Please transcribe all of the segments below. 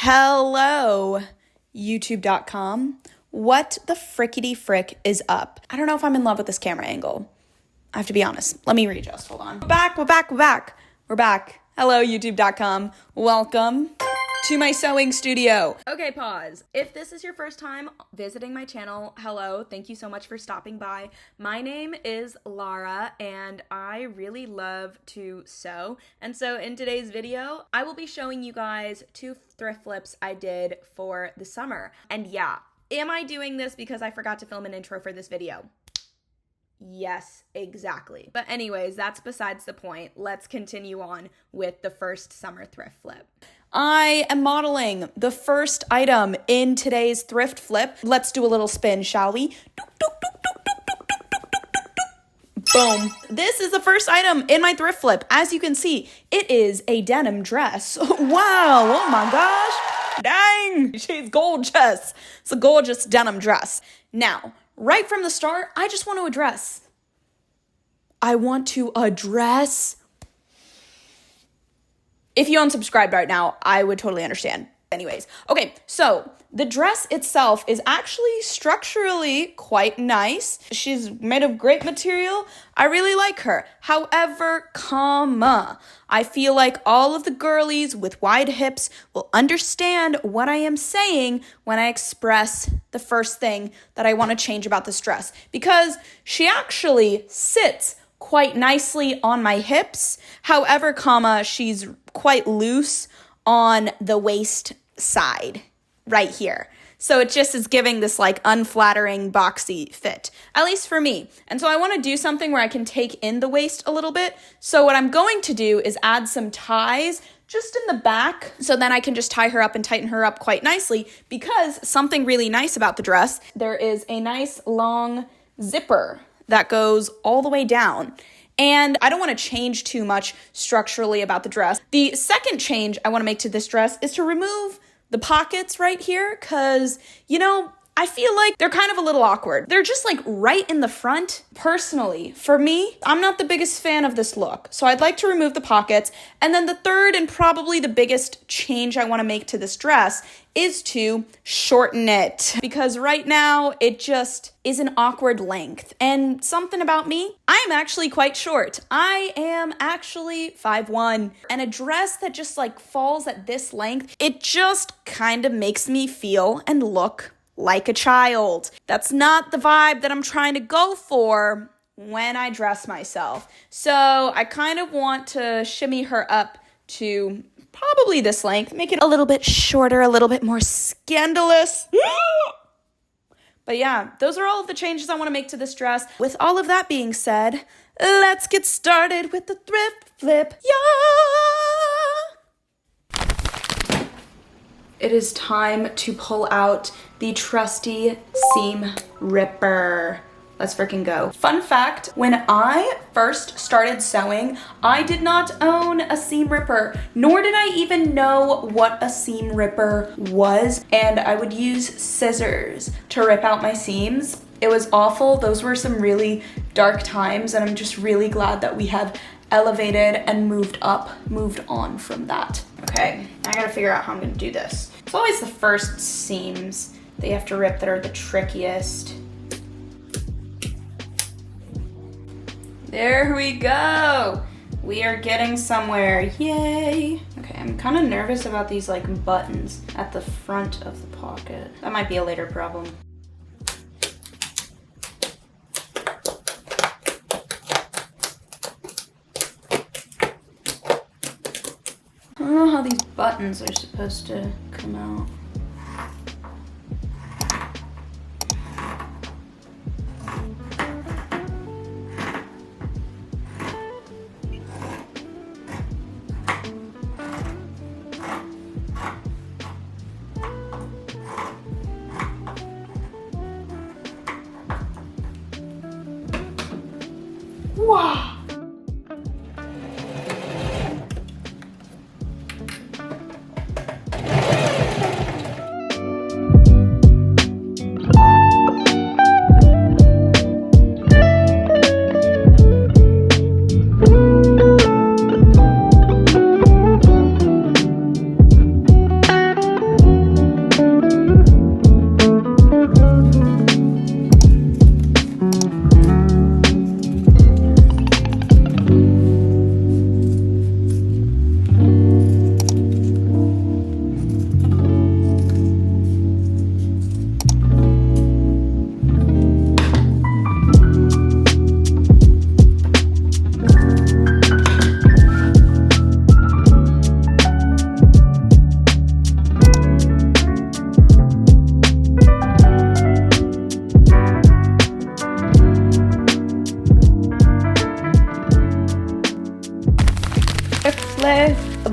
Hello, YouTube.com. What the frickety frick is up? I don't know if I'm in love with this camera angle. I have to be honest. Let me readjust. Hold on. We're back. Hello, YouTube.com. Welcome to my sewing studio. Okay, pause. If this is your first time visiting my channel, hello, thank you so much for stopping by. My name is Lara, and I really love to sew. And so in today's video, I will be showing you guys 2 thrift flips I did for the summer. And yeah, am I doing this because I forgot to film an intro for this video? Yes, exactly. But anyways, that's besides the point. Let's continue on with the first summer thrift flip. I am modeling the first item in today's thrift flip. Let's do a little spin, shall we? Boom. This is the first item in my thrift flip. As you can see, it is a denim dress. Wow, oh my gosh. Dang, she's gorgeous. It's a gorgeous denim dress. Now, right from the start, I just want to address. If you unsubscribed right now, I would totally understand. Anyways, okay, so the dress itself is actually structurally quite nice. She's made of great material. I really like her. However, I feel like all of the girlies with wide hips will understand what I am saying when I express the first thing that I want to change about this dress, because she actually sits quite nicely on my hips. However, she's quite loose on the waist side right here. So it just is giving this like unflattering boxy fit, at least for me. And so I want to do something where I can take in the waist a little bit. So what I'm going to do is add some ties just in the back, so then I can just tie her up and tighten her up quite nicely, because something really nice about the dress, there is a nice long zipper that goes all the way down. And I don't want to change too much structurally about the dress. The second change I want to make to this dress is to remove the pockets right here, because, I feel like they're kind of a little awkward. They're just like right in the front. Personally, for me, I'm not the biggest fan of this look, so I'd like to remove the pockets. And then the third and probably the biggest change I want to make to this dress is to shorten it, because right now it just is an awkward length. And something about me, I am actually quite short. I am actually 5'1", and a dress that just like falls at this length, it just kind of makes me feel and look like a child. That's not the vibe that I'm trying to go for when I dress myself. So I kind of want to shimmy her up to probably this length, make it a little bit shorter, a little bit more scandalous. But yeah, those are all of the changes I want to make to this dress. With all of that being said, let's get started with the thrift flip. Yeah! It is time to pull out the trusty seam ripper. Let's freaking go. Fun fact, when I first started sewing, I did not own a seam ripper, nor did I even know what a seam ripper was, and I would use scissors to rip out my seams. It was awful. Those were some really dark times, and I'm just really glad that we have elevated and moved on from that. Okay, I gotta figure out how I'm gonna do this. It's always the first seams that you have to rip that are the trickiest. There we go. We are getting somewhere. Yay. Okay, I'm kind of nervous about these like buttons at the front of the pocket. That might be a later problem. I don't know how these buttons are supposed to come out. Wow.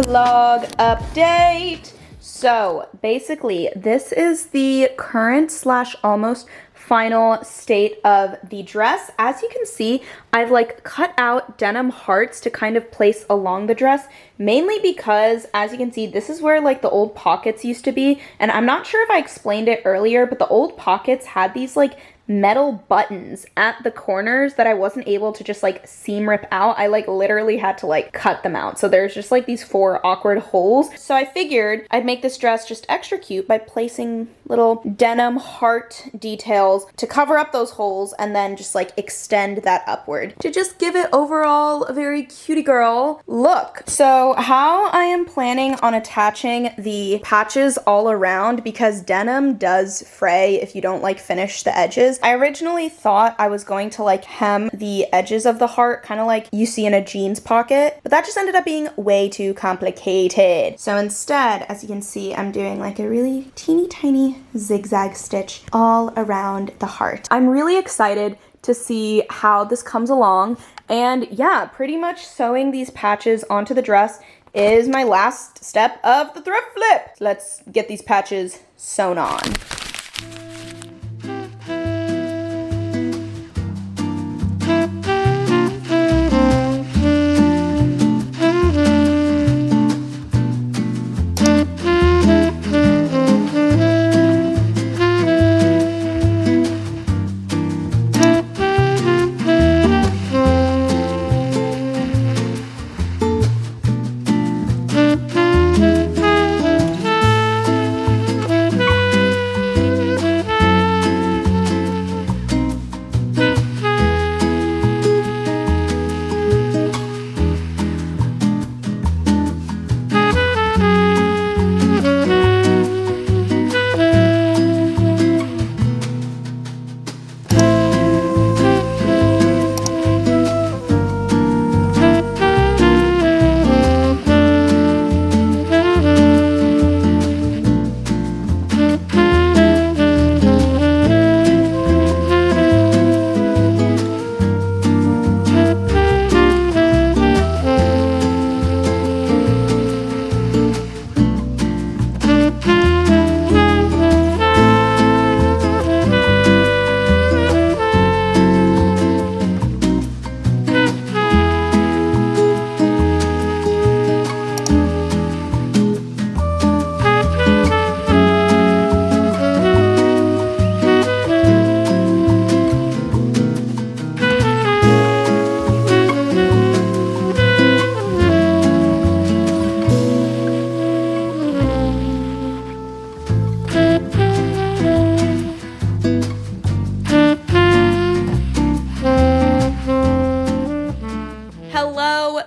vlog update. So basically, this is the current / almost final state of the dress. As you can see, I've like cut out denim hearts to kind of place along the dress, mainly because, as you can see, this is where like the old pockets used to be. And I'm not sure if I explained it earlier, but the old pockets had these like metal buttons at the corners that I wasn't able to just like seam rip out. I like literally had to like cut them out. So there's just like these 4 awkward holes. So I figured I'd make this dress just extra cute by placing little denim heart details to cover up those holes and then just like extend that upward to just give it overall a very cutie girl look. So how I am planning on attaching the patches all around, because denim does fray if you don't like finish the edges. I originally thought I was going to like hem the edges of the heart, kind of like you see in a jeans pocket, but that just ended up being way too complicated. So instead, as you can see, I'm doing like a really teeny tiny zigzag stitch all around the heart. I'm really excited to see how this comes along. And yeah, pretty much sewing these patches onto the dress is my last step of the thrift flip. So let's get these patches sewn on.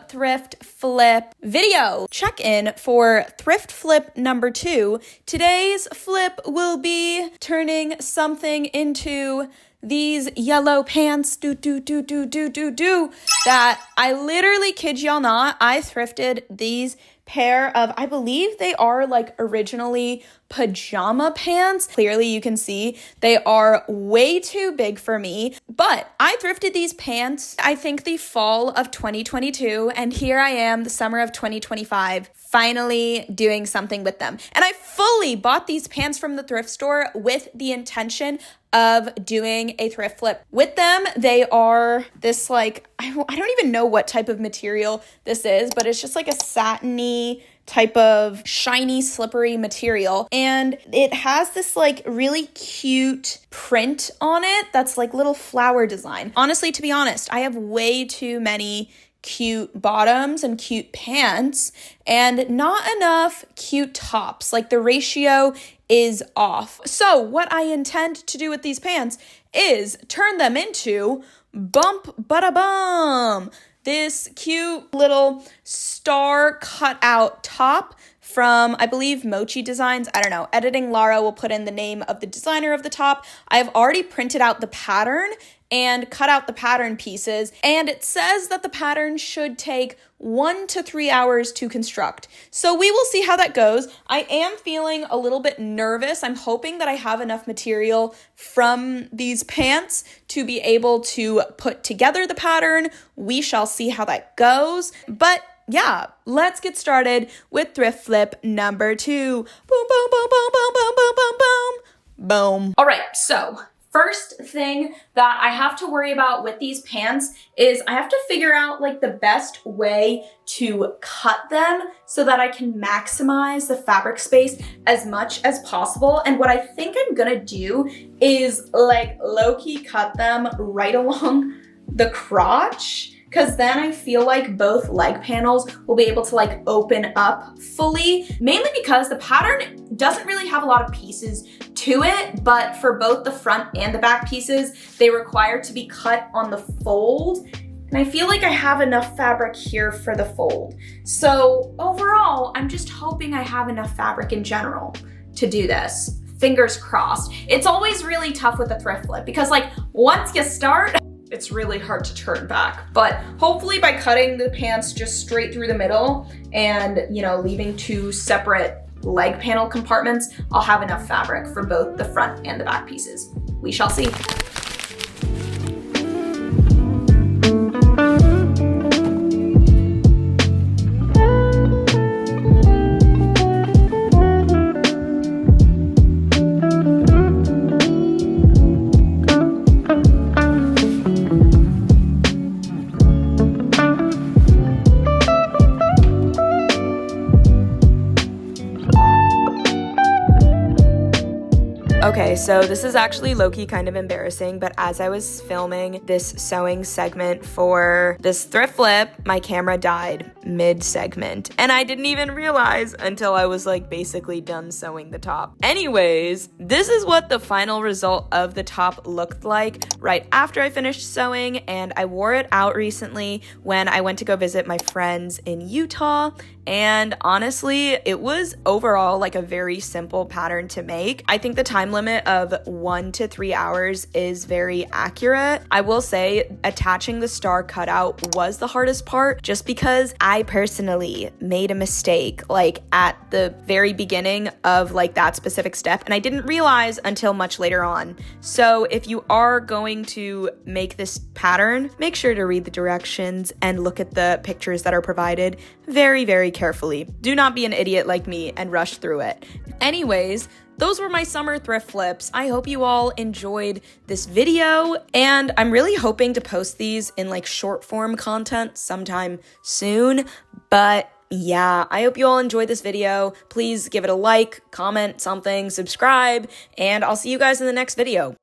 Thrift flip video check-in for thrift flip number 2. Today's flip will be turning something into these yellow pants that I literally kid y'all not, I thrifted these pair of, I believe they are like originally pajama pants. Clearly you can see they are way too big for me, but I thrifted these pants, I think the fall of 2022, and here I am, the summer of 2025, finally doing something with them. And I fully bought these pants from the thrift store with the intention of doing a thrift flip with them. They are this like, I don't even know what type of material this is, but it's just like a satiny type of shiny, slippery material. And it has this like really cute print on it that's like little flower design. Honestly, to be honest, I have way too many cute bottoms and cute pants and not enough cute tops. Like the ratio is off. So what I intend to do with these pants is turn them into bump bada bum. This cute little star cutout top from, I believe, Mochi Designs. I don't know. Editing Lara will put in the name of the designer of the top. I've already printed out the pattern and cut out the pattern pieces, and it says that the pattern should take 1 to 3 hours to construct. So we will see how that goes. I am feeling a little bit nervous. I'm hoping that I have enough material from these pants to be able to put together the pattern. We shall see how that goes. But yeah, let's get started with thrift flip number 2. Boom, boom, boom, boom, boom, boom, boom, boom, boom. Boom. All right, so first thing that I have to worry about with these pants is I have to figure out like the best way to cut them so that I can maximize the fabric space as much as possible. And what I think I'm gonna do is like low-key cut them right along the crotch, because then I feel like both leg panels will be able to like open up fully, mainly because the pattern doesn't really have a lot of pieces to it, but for both the front and the back pieces, they require to be cut on the fold. And I feel like I have enough fabric here for the fold. So overall, I'm just hoping I have enough fabric in general to do this. Fingers crossed. It's always really tough with a thrift flip because like once you start, it's really hard to turn back. But hopefully by cutting the pants just straight through the middle and, you know, leaving 2 separate leg panel compartments, I'll have enough fabric for both the front and the back pieces. We shall see. Okay, so this is actually low-key kind of embarrassing, but as I was filming this sewing segment for this thrift flip, my camera died mid-segment, and I didn't even realize until I was like basically done sewing the top. Anyways, this is what the final result of the top looked like right after I finished sewing, and I wore it out recently when I went to go visit my friends in Utah. And honestly, it was overall like a very simple pattern to make. I think the time limit of 1 to 3 hours is very accurate. I will say attaching the star cutout was the hardest part just because I personally made a mistake like at the very beginning of like that specific step, and I didn't realize until much later on. So if you are going to make this pattern, make sure to read the directions and look at the pictures that are provided very, very carefully. Do not be an idiot like me and rush through it. Anyways, those were my summer thrift flips. I hope you all enjoyed this video, and I'm really hoping to post these in like short form content sometime soon. But yeah, I hope you all enjoyed this video. Please give it a like, comment something, subscribe, and I'll see you guys in the next video.